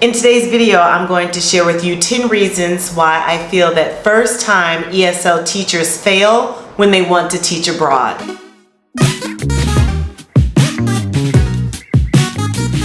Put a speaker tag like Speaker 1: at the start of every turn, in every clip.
Speaker 1: In today's video, I'm going to share with you 10 reasons why I feel that first-time ESL teachers fail when they want to teach abroad.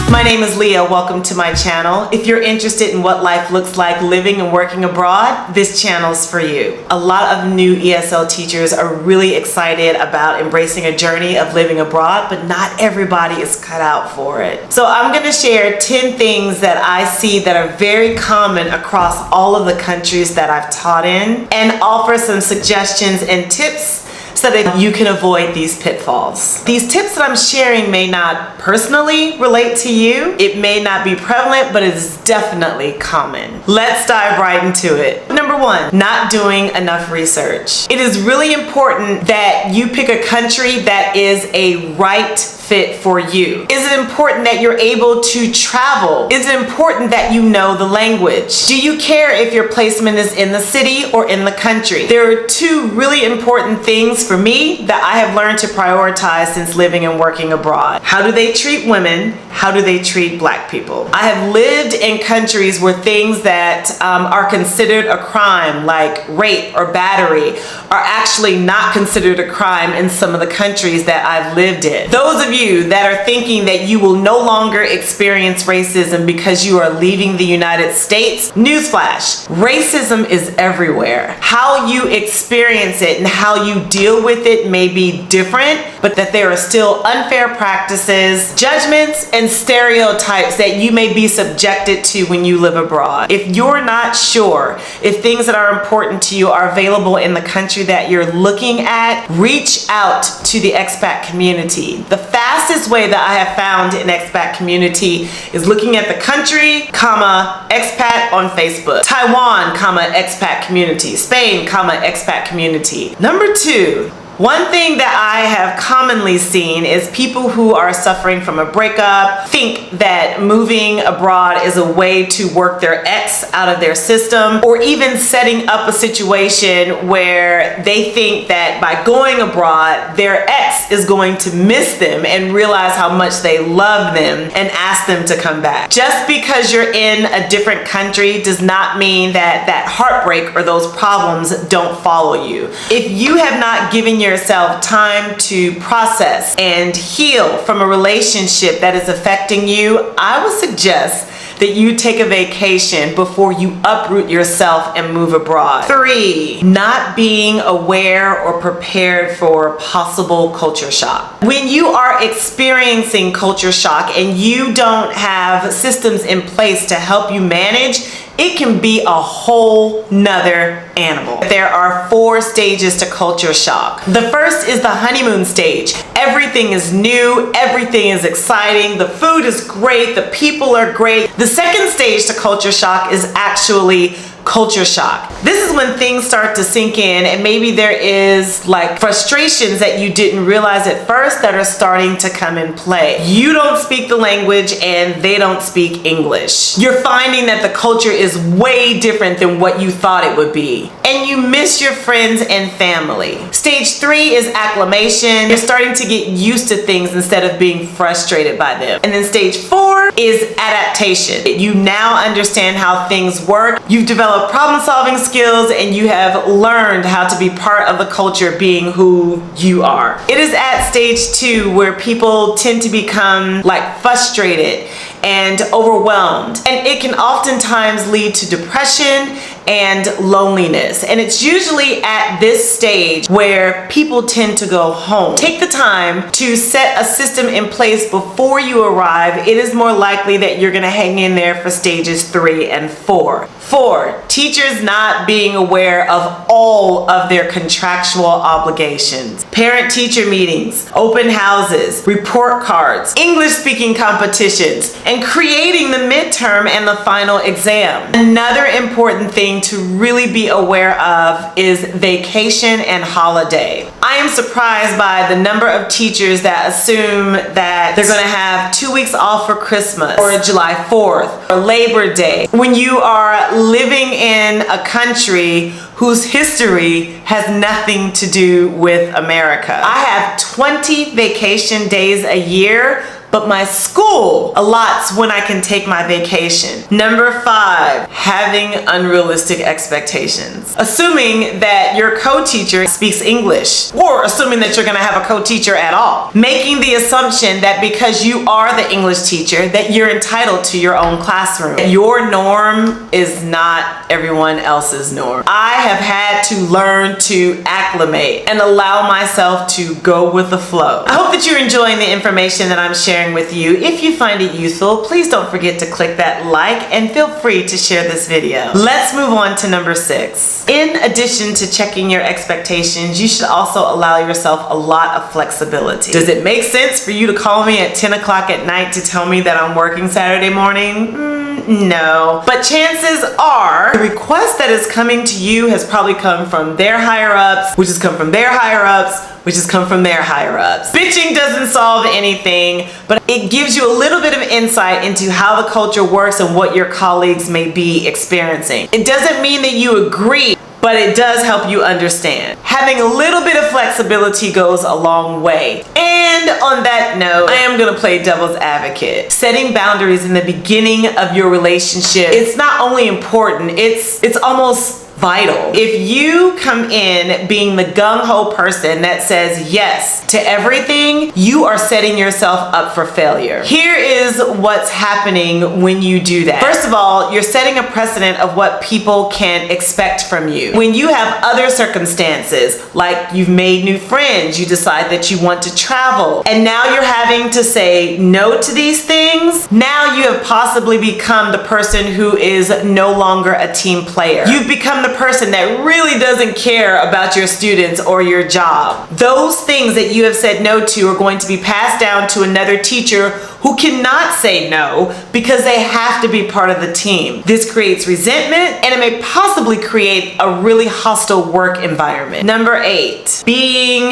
Speaker 1: My name is Leah. Welcome to my channel. If you're interested in what life looks like living and working abroad, this channel's for you. A lot of new ESL teachers are really excited about embracing a journey of living abroad, but not everybody is cut out for it. So I'm going to share 10 things that I see that are very common across all of the countries that I've taught in, and offer some suggestions and tips so that you can avoid these pitfalls. These tips that I'm sharing may not personally relate to you. It may not be prevalent, but it is definitely common. Let's dive right into it. Number one, not doing enough research. It is really important that you pick a country that is a right fit for you. Is it important that you're able to travel? Is it important that you know the language? Do you care if your placement is in the city or in the country? There are two really important things for me that I have learned to prioritize since living and working abroad. How do they treat women? How do they treat Black people? I have lived in countries where things that are considered a crime, like rape or battery, are actually not considered a crime in some of the countries that I've lived in. Those of you that are thinking that you will no longer experience racism because you are leaving the United States, newsflash, racism is everywhere. How you experience it and how you deal with it may be different, but that there are still unfair practices, judgments, and stereotypes that you may be subjected to when you live abroad. If you're not sure if things that are important to you are available in the country that you're looking at, reach out to the expat community. The fastest way that I have found in expat community is looking at the country, expat on Facebook, Taiwan, expat community, Spain, expat community. Number two, one thing that I have commonly seen is people who are suffering from a breakup think that moving abroad is a way to work their ex out of their system, or even setting up a situation where they think that by going abroad, their ex is going to miss them and realize how much they love them and ask them to come back. Just because you're in a different country does not mean that that heartbreak or those problems don't follow you. If you have not given yourself time to process and heal from a relationship that is affecting you, I would suggest that you take a vacation before you uproot yourself and move abroad. 3, not being aware or prepared for possible culture shock. When you are experiencing culture shock and you don't have systems in place to help you manage, it can be a whole nother animal. There are 4 stages to culture shock. The first is the honeymoon stage. Everything is new, everything is exciting, the food is great, the people are great. The second stage to culture shock is actually culture shock. This is when things start to sink in, and maybe there is like frustrations that you didn't realize at first that are starting to come in play. You don't speak the language and they don't speak English. You're finding that the culture is way different than what you thought it would be, and you miss your friends and family. Stage 3 is acclimation. You're starting to get used to things instead of being frustrated by them. And then stage 4 is adaptation. You now understand how things work. You've developed problem-solving skills, and you have learned how to be part of the culture, being who you are. It is at stage 2 where people tend to become like frustrated and overwhelmed, and it can oftentimes lead to depression and loneliness. And it's usually at this stage where people tend to go home. Take the time to set a system in place before you arrive. It is more likely that you're gonna hang in there for stages 3 and 4. 4, teachers not being aware of all of their contractual obligations. Parent-teacher meetings, open houses, report cards, English speaking competitions, and creating the midterm and the final exam. Another important thing to really be aware of is vacation and holiday. I am surprised by the number of teachers that assume that they're gonna have 2 weeks off for Christmas or July 4th or Labor Day, when you are living in a country whose history has nothing to do with America. I have 20 vacation days a year but my school allots when I can take my vacation. Number 5, having unrealistic expectations. Assuming that your co-teacher speaks English, or assuming that you're gonna have a co-teacher at all. Making the assumption that because you are the English teacher, that you're entitled to your own classroom. Your norm is not everyone else's norm. I have had to learn to acclimate and allow myself to go with the flow. I hope that you're enjoying the information that I'm sharing with you. If you find it useful, please don't forget to click that like and feel free to share this video. Let's move on to number 6. In addition to checking your expectations, you should also allow yourself a lot of flexibility. Does it make sense for you to call me at 10 o'clock at night to tell me that I'm working Saturday morning? No. But chances are the request that is coming to you has probably come from their higher ups, which has come from their higher ups, which has come from their higher ups. Bitching doesn't solve anything, but it gives you a little bit of insight into how the culture works and what your colleagues may be experiencing. It doesn't mean that you agree, but it does help you understand. Having a little bit of flexibility goes a long way. And on that note, I am gonna play devil's advocate. Setting boundaries in the beginning of your relationship, it's not only important, it's almost vital. If you come in being the gung-ho person that says yes to everything, you are setting yourself up for failure. Here is what's happening when you do that. First of all, you're setting a precedent of what people can expect from you. When you have other circumstances, like you've made new friends, you decide that you want to travel, and now you're having to say no to these things, now you have possibly become the person who is no longer a team player. You've become the person that really doesn't care about your students or your job. Those things that you have said no to are going to be passed down to another teacher who cannot say no because they have to be part of the team. This creates resentment, and it may possibly create a really hostile work environment. Number 8, being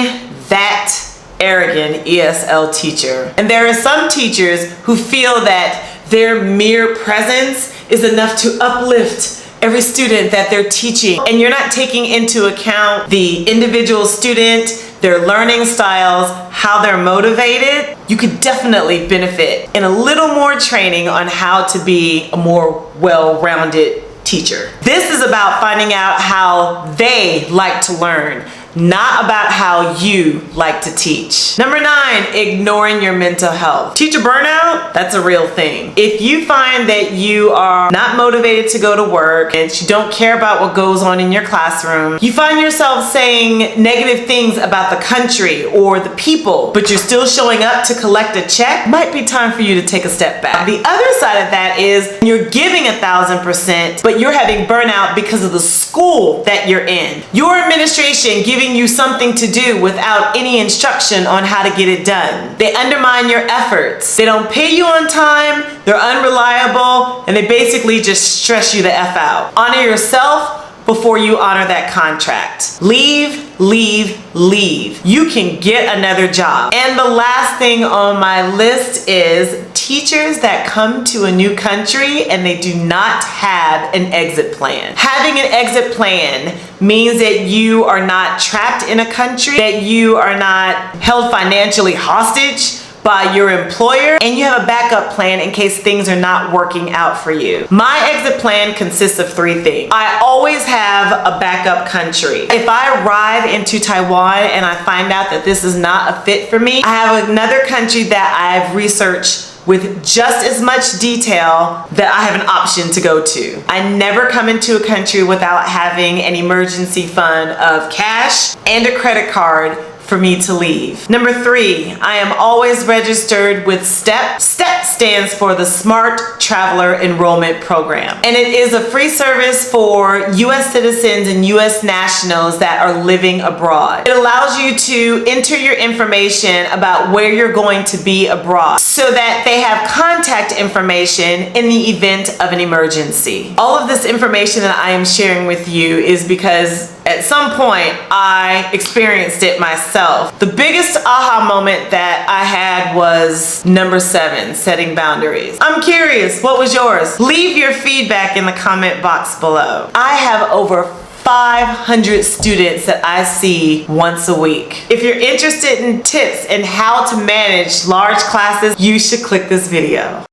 Speaker 1: that arrogant ESL teacher. And there are some teachers who feel that their mere presence is enough to uplift every student that they're teaching, and you're not taking into account the individual student, their learning styles, how they're motivated. You could definitely benefit in a little more training on how to be a more well-rounded teacher. This is about finding out how they like to learn, not about how you like to teach. Number 9, ignoring your mental health. Teacher burnout, that's a real thing. If you find that you are not motivated to go to work and you don't care about what goes on in your classroom, you find yourself saying negative things about the country or the people, but you're still showing up to collect a check, might be time for you to take a step back. The other side of that is you're giving 1,000%, but you're having burnout because of the school that you're in. Your administration giving you something to do without any instruction on how to get it done. They undermine your efforts. They don't pay you on time, they're unreliable, and they basically just stress you the F out. Honor yourself before you honor that contract. Leave, leave, leave. You can get another job. And the last thing on my list is teachers that come to a new country and they do not have an exit plan. Having an exit plan means that you are not trapped in a country, that you are not held financially hostage by your employer, and you have a backup plan in case things are not working out for you. My exit plan consists of 3 things. I always have a backup country. If I arrive into Taiwan and I find out that this is not a fit for me, I have another country that I've researched with just as much detail that I have an option to go to. I never come into a country without having an emergency fund of cash and a credit card for me to leave. Number 3, I am always registered with STEP. STEP stands for the Smart Traveler Enrollment Program. And it is a free service for US citizens and US nationals that are living abroad. It allows you to enter your information about where you're going to be abroad so that they have contact information in the event of an emergency. All of this information that I am sharing with you is because at some point I experienced it myself. The biggest aha moment that I had was number 7, setting boundaries. I'm curious, what was yours? Leave your feedback in the comment box below. I have over 500 students that I see once a week. If you're interested in tips and how to manage large classes, you should click this video.